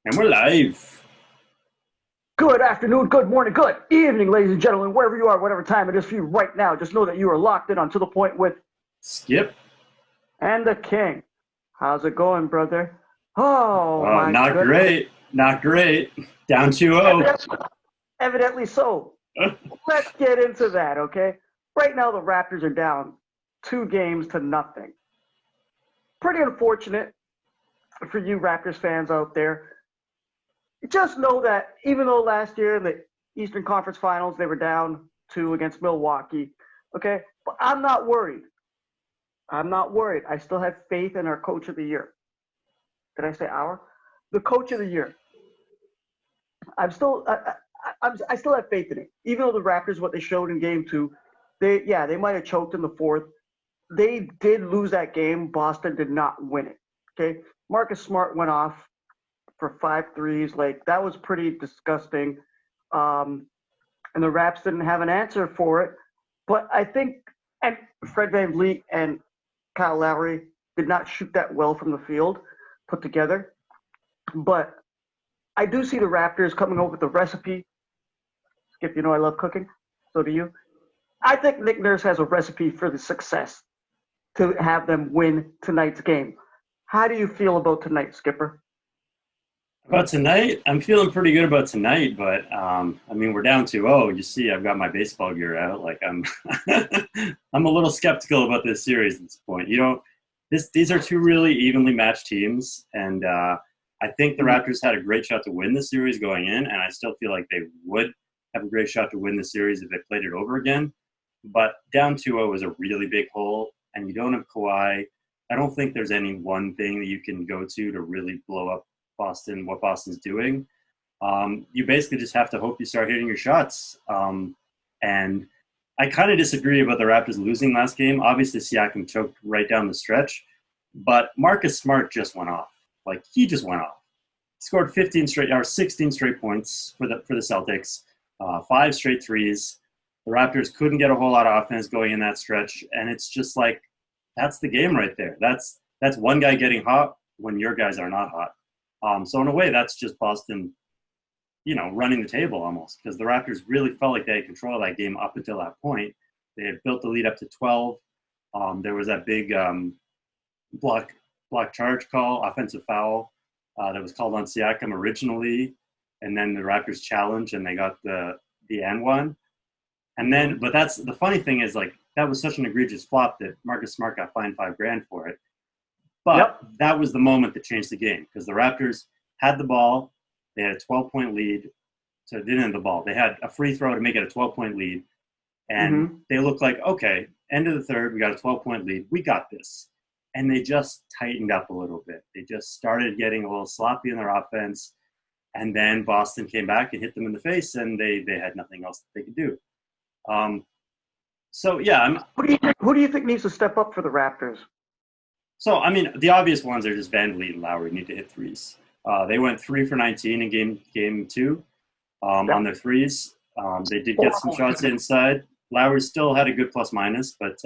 And we're live. Good afternoon, good morning, good evening, ladies and gentlemen, wherever you are, whatever time it is for you right now. Just know that you are locked in on To The Point with Skip. and the King. How's it going, brother? Oh, Oh, my not goodness. great. Not great. Down 2-0. Evidently so. Let's get into that, okay? Right now, the Raptors are down 2-0. Pretty unfortunate for you Raptors fans out there. Just know that even though last year in the Eastern Conference Finals they were down 2 against Milwaukee, okay? But I'm not worried. I'm not worried. I still have faith in our coach of the year. Did I say our? The coach of the year. I still have faith in it. Even though the Raptors, what they showed in Game 2, they might have choked in the fourth. They did lose that game. Boston did not win it. Okay, Marcus Smart went off for 5 threes. Like, that was pretty disgusting. And the Raps didn't have an answer for it. But I think, and Fred VanVleet and Kyle Lowry did not shoot that well from the field put together. But I do see the Raptors coming up with a recipe. Skip, you know I love cooking. So do you. I think Nick Nurse has a recipe for the success to have them win tonight's game. How do you feel about tonight, Skipper? About tonight, I'm feeling pretty good about tonight, but we're down 2-0. You see, I've got my baseball gear out. Like, I'm I'm a little skeptical about this series at this point. These are two really evenly matched teams, and I think the Raptors had a great shot to win the series going in, and I still feel like they would have a great shot to win the series if they played it over again. But down 2-0 is a really big hole, and you don't have Kawhi. I don't think there's any one thing that you can go to really blow up Boston, what Boston's doing. You basically just have to hope you start hitting your shots. And I kind of disagree about the Raptors losing last game. Obviously, Siakam choked right down the stretch, but Marcus Smart just went off. Like, he just went off. He scored 16 straight points for the Celtics, 5 straight threes. The Raptors couldn't get a whole lot of offense going in that stretch, and it's just like, that's the game right there. That's one guy getting hot when your guys are not hot. So in a way, that's just Boston, running the table almost, because the Raptors really felt like they had control of that game up until that point. They had built the lead up to 12. There was that big block charge call, offensive foul, that was called on Siakam originally, and then the Raptors challenged and they got the and one. And then, but that's the funny thing is, like, that was such an egregious flop that Marcus Smart got fined $5,000 for it. But That was the moment that changed the game, because the Raptors had the ball. They had a 12-point lead. So they didn't have the ball. They had a free throw to make it a 12-point lead. And they looked like, okay, end of the third, we got a 12-point lead. We got this. And they just tightened up a little bit. They just started getting a little sloppy in their offense. And then Boston came back and hit them in the face, and they had nothing else that they could do. Who do you think needs to step up for the Raptors? So, the obvious ones are just VanVleet and Lowry need to hit threes. They went 3 for 19 in game 2 on their threes. They did get some shots inside. Lowry still had a good plus-minus, but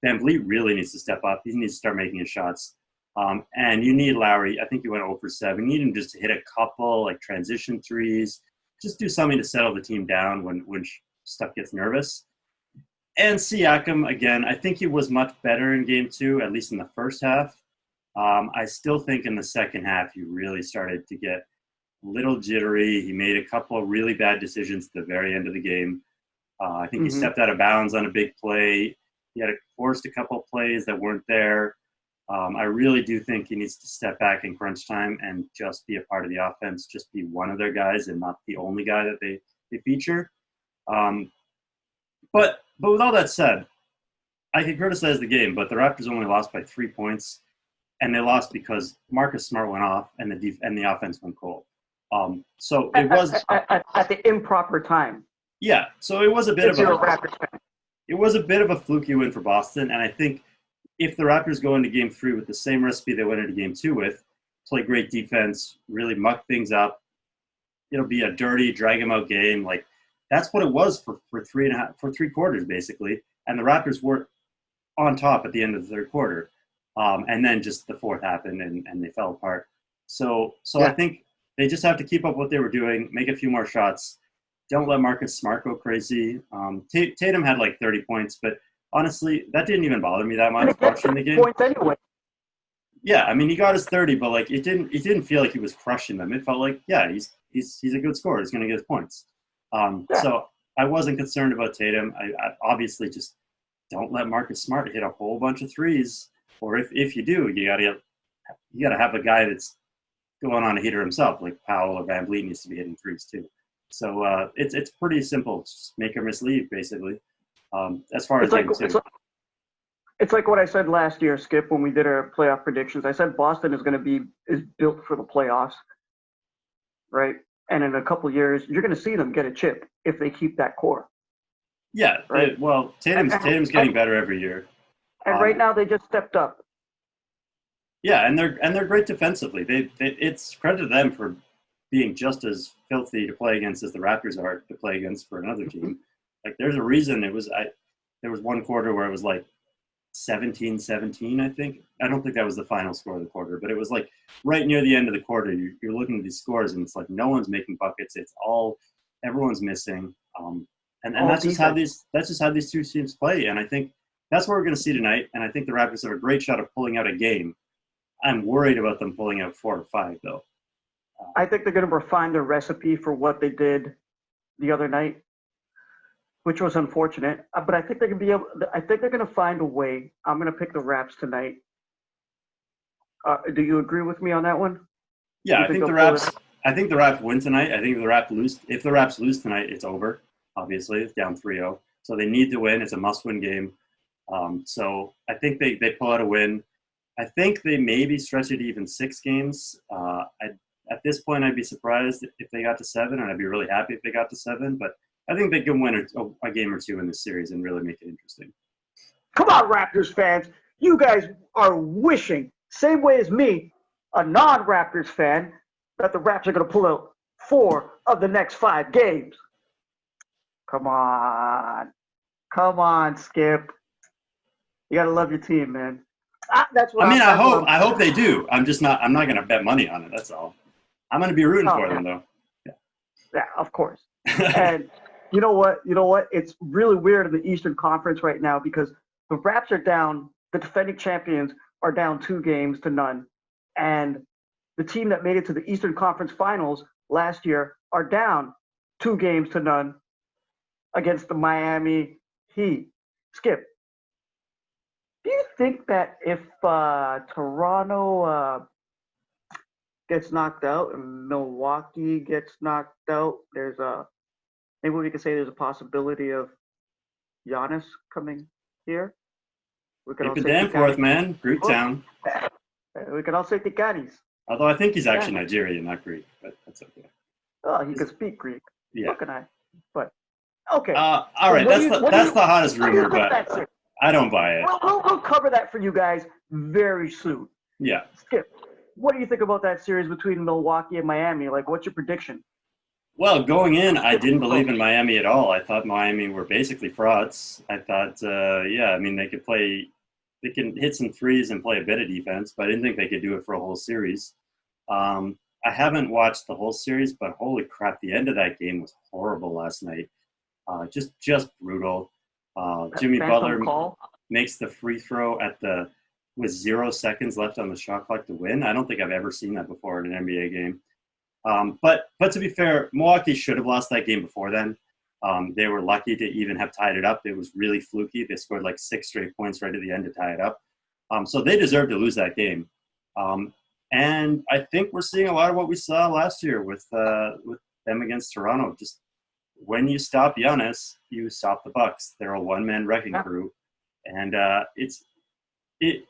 VanVleet really needs to step up. He needs to start making his shots. And you need Lowry. I think he went 0 for 7. You need him just to hit a couple, like, transition threes. Just do something to settle the team down when stuff gets nervous. And Siakam, again, I think he was much better in game 2, at least in the first half. I still think in the second half he really started to get a little jittery. He made a couple of really bad decisions at the very end of the game. I think he stepped out of bounds on a big play. He had forced a couple of plays that weren't there. I really do think he needs to step back in crunch time and just be a part of the offense, just be one of their guys and not the only guy that they feature. But with all that said, I can criticize the game, but the Raptors only lost by 3 points, and they lost because Marcus Smart went off and the offense went cold. So it was at the improper time. Yeah, so it was a bit of a fluky win for Boston, and I think if the Raptors go into Game 3 with the same recipe they went into Game 2 with, play great defense, really muck things up, it'll be a dirty, drag-them-out game. Like, that's what it was for 3 quarters, basically. And the Raptors were on top at the end of the third quarter. And then just the fourth happened, and they fell apart. So I think they just have to keep up what they were doing, make a few more shots. Don't let Marcus Smart go crazy. Tatum had like 30 points, but honestly, that didn't even bother me that much watching the game. Points anyway. Yeah, I mean, he got his 30, but like it didn't feel like he was crushing them. It felt like, yeah, he's a good scorer. He's going to get his points. So I wasn't concerned about Tatum. I obviously just don't let Marcus Smart hit a whole bunch of threes. Or if you do, you gotta have a guy that's going on a heater himself, like Powell or Van Vliet needs to be hitting threes too. So it's pretty simple. Just make or mislead, basically. As far as game two. It's like what I said last year, Skip, when we did our playoff predictions. I said Boston is built for the playoffs, right? And in a couple of years, you're going to see them get a chip if they keep that core. Yeah, right. Tatum's getting better every year. And right now, they just stepped up. Yeah, and they're great defensively. It's credit to them for being just as filthy to play against as the Raptors are to play against for another team. Like, there's a reason there was one quarter where it was like 17-17, I think. I don't think that was the final score of the quarter, but it was like right near the end of the quarter. You're looking at these scores, and it's like no one's making buckets. Everyone's missing. And that's just how these two teams play. And I think that's what we're going to see tonight. And I think the Raptors have a great shot of pulling out a game. I'm worried about them pulling out 4 or 5, though. I think they're going to refine their recipe for what they did the other night, which was unfortunate. But I think they're going to find a way. I'm going to pick the Raps tonight. Do you agree with me on that one? Yeah, I think the Raps win tonight. I think if the Raps lose tonight, it's over. Obviously, it's down 3-0. So they need to win. It's a must-win game. So I think they pull out a win. I think they maybe stretch it even 6 games. At this point, I'd be surprised if they got to 7, and I'd be really happy if they got to 7. But I think they can win a game or 2 in this series and really make it interesting. Come on, Raptors fans. You guys are wishing, same way as me, a non-Raptors fan, that the Raps are going to pull out 4 of the next 5 games. Come on, Skip. You gotta love your team, man. That's what I hope they do. I'm not gonna bet money on it. That's all. I'm gonna be rooting for them, though. Yeah, of course. And you know what? It's really weird in the Eastern Conference right now because the Raps are down. The defending champions are down 2-0, and the team that made it to the Eastern Conference Finals last year are down 2-0 against the Miami Heat. Skip, do you think that if Toronto gets knocked out and Milwaukee gets knocked out, maybe we could say there's a possibility of Giannis coming here? We can Keep it Danforth, man. Greek town. We can all say Tikanis. Although I think he's actually Nigerian, not Greek, but that's okay. Oh, he can speak Greek. Yeah. What can I? But okay. All right, that's the hottest rumor, but I don't buy it. We'll cover that for you guys very soon. Yeah. Skip, what do you think about that series between Milwaukee and Miami? Like, what's your prediction? Well, going in, I didn't believe in Miami at all. I thought Miami were basically frauds. I thought, they can hit some threes and play a bit of defense, but I didn't think they could do it for a whole series. I haven't watched the whole series, but holy crap, the end of that game was horrible last night. Just brutal. Jimmy Butler makes the free throw with 0 seconds left on the shot clock to win. I don't think I've ever seen that before in an NBA game. But to be fair, Milwaukee should have lost that game before then. They were lucky to even have tied it up. It was really fluky. They scored like 6 straight points right at the end to tie it up. So they deserved to lose that game. And I think we're seeing a lot of what we saw last year with them against Toronto. Just when you stop Giannis, you stop the Bucks. They're a one-man wrecking crew, and it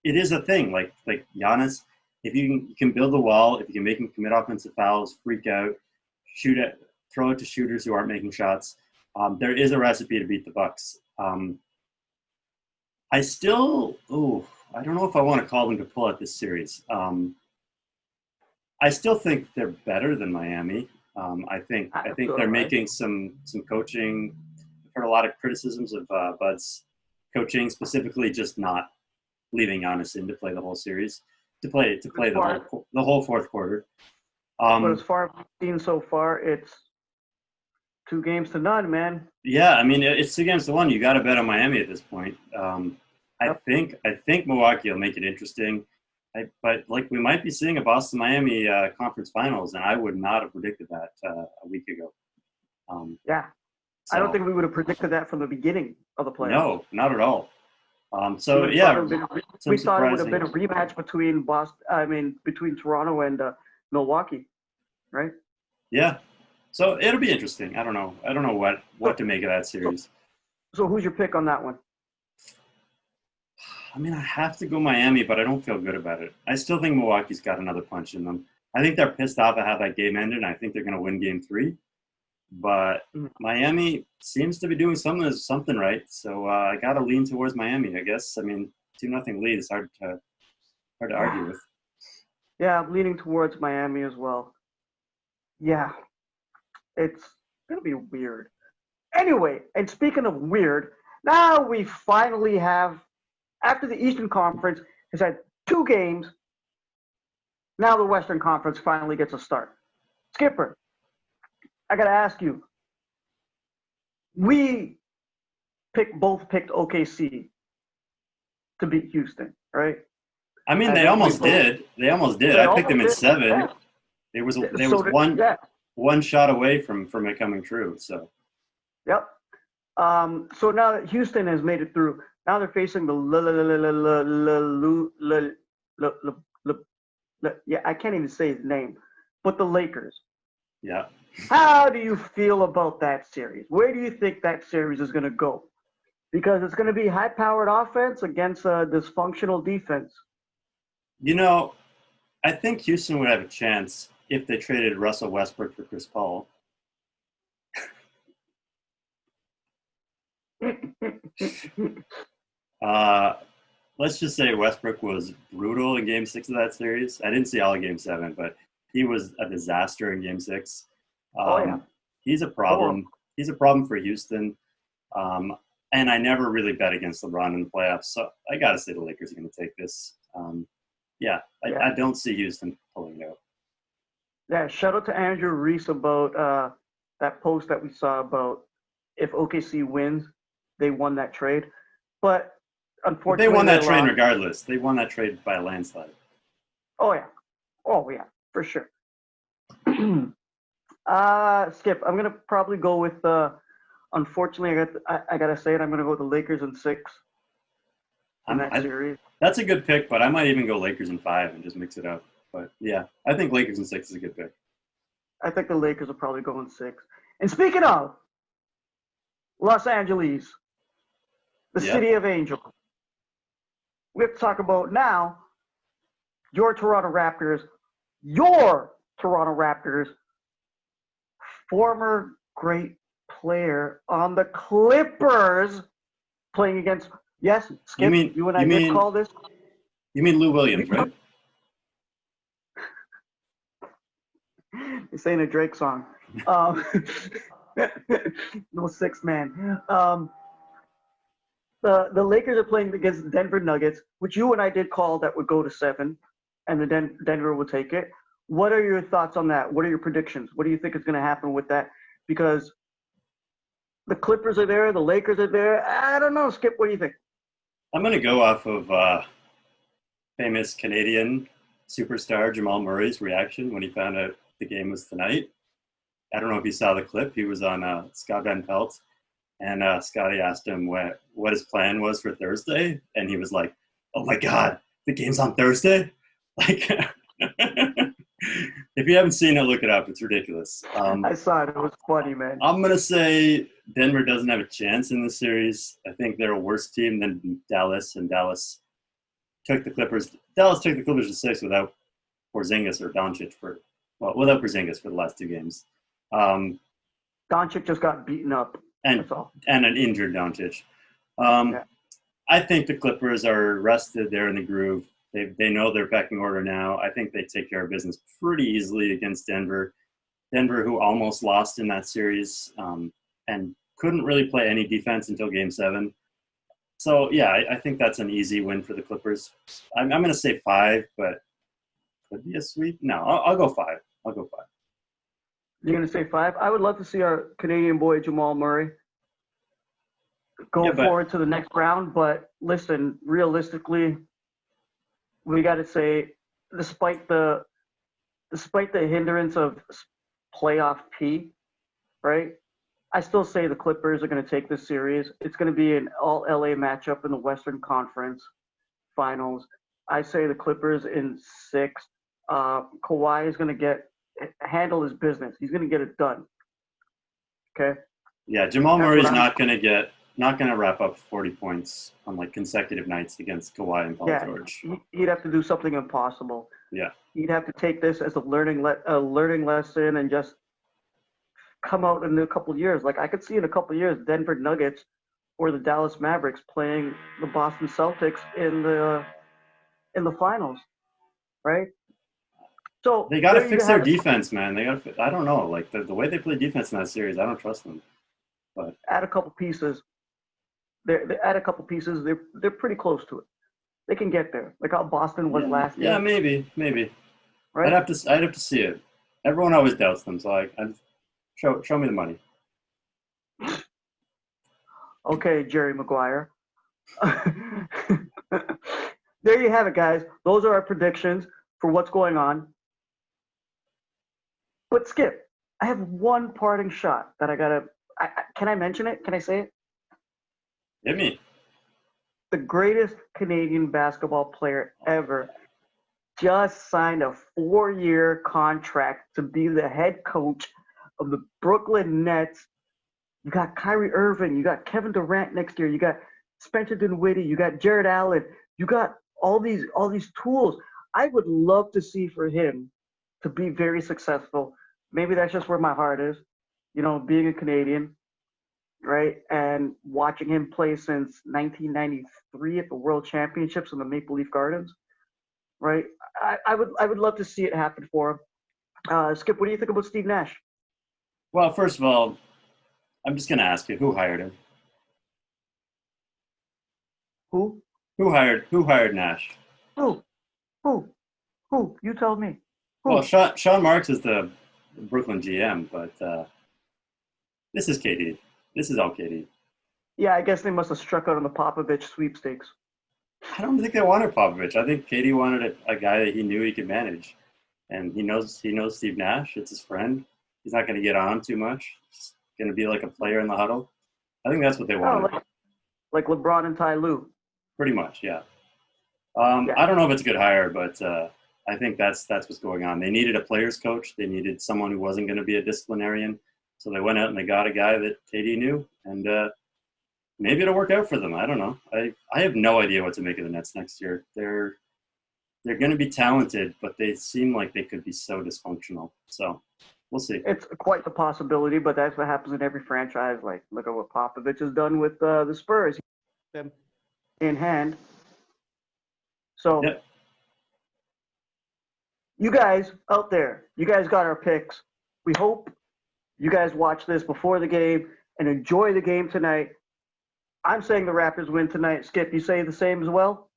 is a thing. Like Giannis, if you can build a wall, if you can make him commit offensive fouls, freak out, throw it to shooters who aren't making shots, there is a recipe to beat the Bucks. I don't know if I want to call them to pull out this series. I still think they're better than Miami. I think they're making some coaching. I've heard a lot of criticisms of Bud's coaching, specifically just not leaving Giannis in to play the whole series, to play the whole fourth quarter. But Um, as far as we've seen so far, it's 2-0, man. yeah, I mean, it's 2-1. You got to bet on Miami at this point. Yep. I think Milwaukee will make it interesting. But like we might be seeing a Boston Miami conference finals, and I would not have predicted that a week ago. Um, Yeah. I don't so think we would have predicted that from the beginning of the playoffs. no, not at all. We So would have thought yeah, it would have been, we some thought it would have been a surprising. rematch between Boston. I mean, between Toronto and Milwaukee, right? Yeah, so it'll be interesting. I don't know. I don't know what So, to make of that so, series. so who's your pick on that one? I mean, I have to go Miami, but I don't feel good about it. I still think Milwaukee's got another punch in them. I think they're pissed off at how that game ended, and I think they're going to win Game 3. But Mhm. Miami seems to be doing something right, so I got to lean towards Miami, I guess. I mean, 2-0 lead is hard to Yeah, argue with. yeah, I'm leaning towards Miami as well. Yeah, it's gonna be weird. Anyway, and speaking of weird, now we finally have, after the Eastern Conference has had 2 games, now the Western Conference finally gets a start. Skipper, I gotta ask you, we both picked OKC to beat Houston, right? I mean, I they think we almost both. did. They almost did. They I picked them almost in did. Yeah. 7. There So was did, one yeah. one shot away from it coming true. So Yep. So now that Houston has made it through, now they're facing the yeah, I can't even say his name, but the Lakers. yeah. How do you feel about that series? Where do you think that series is going to go? Because it's going to be high-powered offense against a dysfunctional defense. You know, I think Houston would have a chance if they traded Russell Westbrook for Chris Paul. Uh, let's just say Westbrook was brutal in Game 6 of that series. I didn't see all of Game 7, but he was a disaster in Game 6. Oh yeah, He's a horrible. problem. He's a problem for Houston. Um, and I never really bet against LeBron in the playoffs, so I got to say the Lakers are going to take this. Yeah, Yeah, I don't see Houston pulling it out. yeah. Shout out to Andrew Reese about that post that we saw about if OKC wins, they won that trade, but But they unfortunately won they that trade lost. regardless. They won that trade by a landslide. Oh yeah, oh yeah, for sure. Skip, I'm gonna probably go with. Unfortunately, I gotta say it. I'm gonna go with the Lakers in 6 in that I, series. that's a good pick, but I might even go Lakers in 5 and just mix it up. But yeah, I think Lakers in 6 is a good pick. I think the Lakers will probably go in 6. And speaking of Los Angeles, the Yep. city of angels, we have to talk about now your Toronto Raptors, former great player on the Clippers, playing against. Yes, You Skip, mean you and I you did mean call this. you mean Lou Williams, right? It's saying a Drake song. No 6 man. The Lakers are playing against Denver Nuggets, which you and I did call that would go to 7, and the Denver will take it. What are your thoughts on that? What are your predictions? What do you think is going to happen with that? Because the Clippers are there, the Lakers are there. I don't know, Skip. What do you think? I'm gonna go off of famous Canadian superstar Jamal Murray's reaction when he found out the game was tonight. I don't know if you saw the clip. He was on Scott Van Pelt, and Scotty asked him what his plan was for Thursday, and he was like, "Oh my God, the game's on Thursday!" Like, if you haven't seen it, look it up. It's ridiculous. I saw it. It was funny, man. I'm gonna say Denver doesn't have a chance in this series. I think they're a worse team than Dallas, and took the Clippers. Dallas took the Clippers to 6 without Porzingis or Doncic without Porzingis for the last 2 games. Um, Doncic just got beaten up. and That's all. and an injured Doncic. Um, Yeah. I think the Clippers are rested. They're in the groove. They know their pecking order now. I think they take care of business pretty easily against Denver. Denver, who almost lost in that series and couldn't really play any defense until Game 7. So yeah, I think that's an easy win for the Clippers. I'm going to say 5, but could be a sweep. No, I'll go 5. I'll go 5. You're going to say 5? I would love to see our Canadian boy Jamal Murray go forward to the next round. But listen, realistically, we got to say, despite the hindrance of playoff P, right? I still say the Clippers are going to take this series. It's going to be an all LA matchup in the Western Conference Finals. I say the Clippers in 6. Kawhi is going to handle his business. He's going to get it done. Okay. Yeah, Jamal Murray's not going to wrap up 40 points on like consecutive nights against Kawhi and Paul George. He'd have to do something impossible. Yeah. He'd have to take this as a learning lesson and just come out in a couple of years. Like I could see in a couple of years, Denver Nuggets or the Dallas Mavericks playing the Boston Celtics in the finals, right? So they got to fix their defense, man. They got to. I don't know, like the way they play defense in that series, I don't trust them. But add a couple pieces. They add a couple pieces. They're pretty close to it. They can get there, like how Boston was last year. Yeah, maybe. Right? I'd have to see it. Everyone always doubts them, so I show me the money. Okay, Jerry Maguire. There you have it, guys. Those are our predictions for what's going on. But Skip, I have one parting shot that I gotta. Can I mention it? Can I say it? Hit me. The greatest Canadian basketball player ever just signed a 4-year contract to be the head coach of the Brooklyn Nets. You got Kyrie Irving. You got Kevin Durant next year. You got Spencer Dinwiddie. You got Jared Allen. You got all these tools. I would love to see for him to be very successful. Maybe that's just where my heart is, being a Canadian, right? And watching him play since 1993 at the World Championships in the Maple Leaf Gardens, right? I would love to see it happen for him. Skip, what do you think about Steve Nash? Well, first of all, I'm just going to ask you, who hired him? Who? Who hired Nash? Who? You tell me. Who? Well, Sean Marks is the Brooklyn GM, but this is KD. This is all KD. Yeah, I guess they must have struck out on the Popovich sweepstakes. I don't think they wanted Popovich. I think KD wanted a guy that he knew he could manage, and he knows Steve Nash. It's his friend. He's not going to get on him too much. He's going to be like a player in the huddle. I think that's what they wanted. Like LeBron and Ty Lue. Pretty much, yeah. I don't know if it's a good hire, but I think that's what's going on. They needed a players coach. They needed someone who wasn't going to be a disciplinarian. So they went out and they got a guy that KD knew, and maybe it'll work out for them. I don't know. I have no idea what to make of the Nets next year. They're going to be talented, but they seem like they could be so dysfunctional. So we'll see. It's quite the possibility, but that's what happens in every franchise. Like, look at what Popovich has done with the Spurs. Them in hand. So, You guys out there, you guys got our picks. We hope you guys watch this before the game and enjoy the game tonight. I'm saying the Raptors win tonight. Skip, you say the same as well?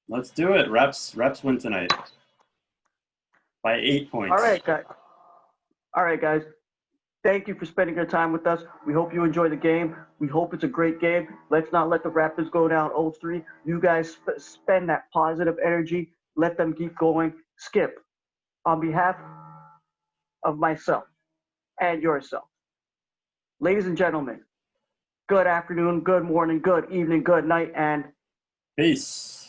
Let's do it. Raps win tonight by 8 points. All right, guys. Thank you for spending your time with us. We hope you enjoy the game. We hope it's a great game. Let's not let the Raptors go down 0-3. You guys spend that positive energy. Let them keep going. Skip, on behalf of myself and yourself, ladies and gentlemen, good afternoon, good morning, good evening, good night, and peace.